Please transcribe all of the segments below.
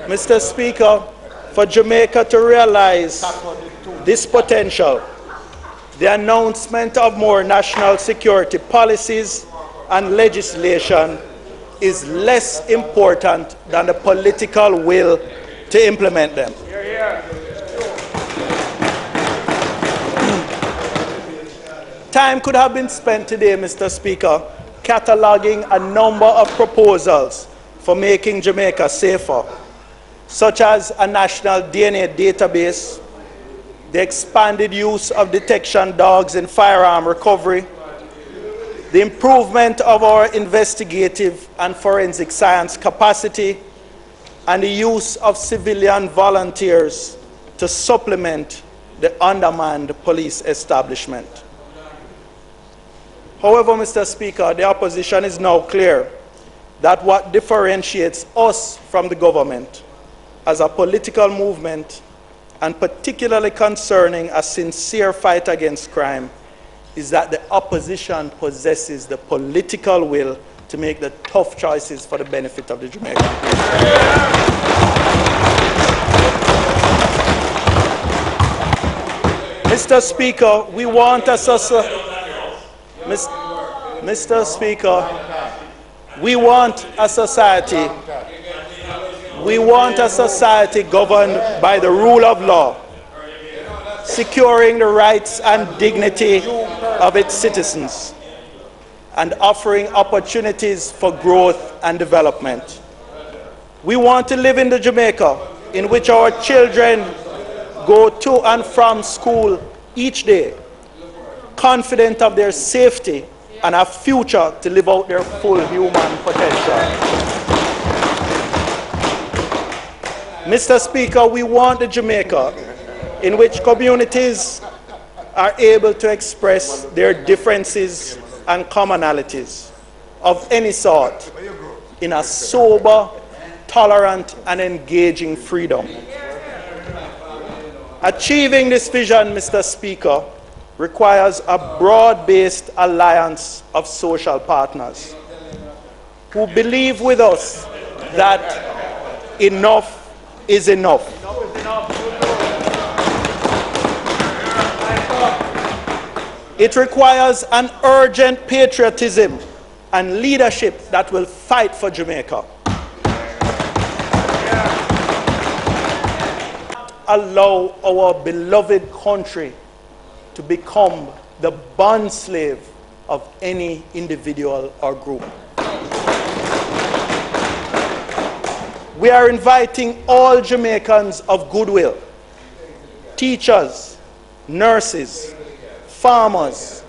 Mr. Speaker, for Jamaica to realize this potential, the announcement of more national security policies and legislation is less important than the political will to implement them. Time could have been spent today, Mr. Speaker, cataloging a number of proposals for making Jamaica safer, such as a national DNA database, the expanded use of detection dogs in firearm recovery, the improvement of our investigative and forensic science capacity, and the use of civilian volunteers to supplement the undermanned police establishment. However, Mr. Speaker, the opposition is now clear that what differentiates us from the government as a political movement, and particularly concerning a sincere fight against crime, is that the opposition possesses the political will to make the tough choices for the benefit of the Jamaican people. Mr. Speaker, we want a Mr. Speaker, we want a society governed by the rule of law, securing the rights and dignity of its citizens, and offering opportunities for growth and development. We want to live in the Jamaica in which our children go to and from school each day, confident of their safety and a future to live out their full human potential. Mr. Speaker, we want a Jamaica in which communities are able to express their differences and commonalities of any sort in a sober, tolerant, and engaging freedom. Achieving this vision, Mr. Speaker, requires a broad-based alliance of social partners who believe with us that enough is enough. It requires an urgent patriotism and leadership that will fight for Jamaica. Allow our beloved country to become the bond slave of any individual or group. We are inviting all Jamaicans of goodwill, teachers, nurses, farmers,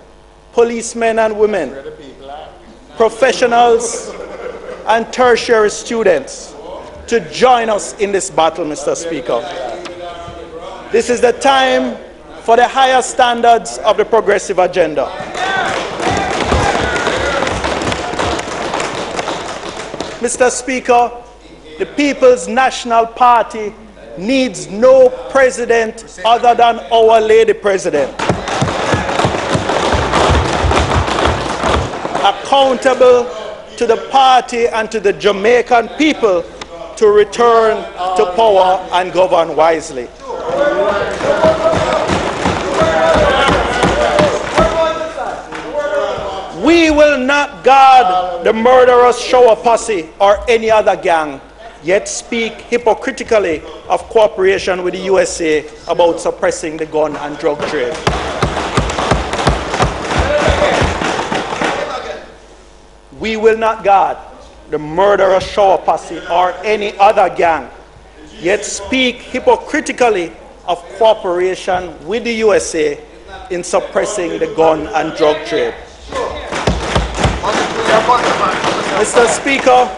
policemen and women, professionals, and tertiary students to join us in this battle, Mr. Speaker. This is the time for the higher standards of the progressive agenda. Mr. Speaker, the People's National Party needs no president other than our Lady President. Accountable to the party and to the Jamaican people to return to power and govern wisely. We will not guard the murderous shower posse or any other gang, yet speak hypocritically of cooperation with the USA about suppressing the gun and drug trade. We will not guard the murderous shower posse or any other gang, yet speak hypocritically of cooperation with the USA in suppressing the gun and drug trade. Mr. Speaker,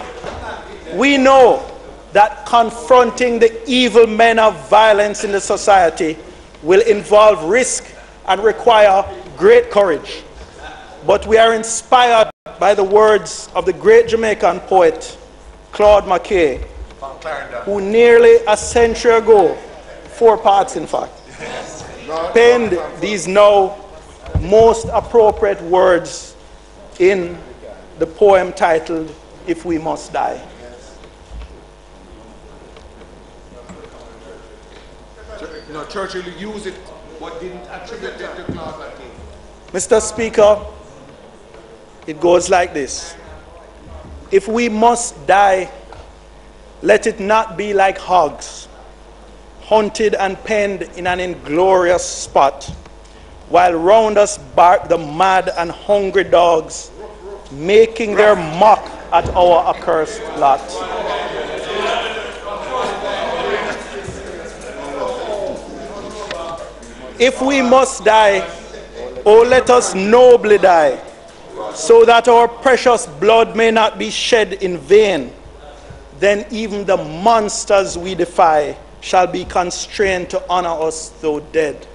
we know that confronting the evil men of violence in the society will involve risk and require great courage. But we are inspired by the words of the great Jamaican poet, Claude McKay, who nearly a century ago, 4 parts in fact, penned these now most appropriate words in the poem titled, If We Must Die. No, Churchill used it, but didn't attribute it to Claude McKay. Mr. Speaker, it goes like this. If we must die, let it not be like hogs, hunted and penned in an inglorious spot, while round us bark the mad and hungry dogs, making their mock at our accursed lot. If we must die, oh, let us nobly die, so that our precious blood may not be shed in vain. Then even the monsters we defy shall be constrained to honor us though dead.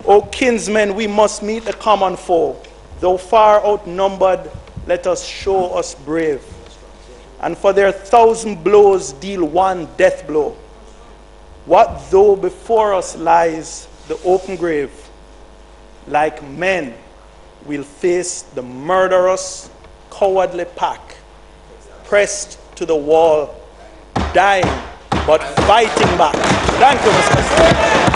O kinsmen, we must meet the common foe. Though far outnumbered, let us show us brave. And for their 1,000 blows deal one death blow. What though before us lies the open grave? Like men, we'll face the murderous, cowardly pack, pressed to the wall, dying but fighting back. Thank you, Mr. Speaker.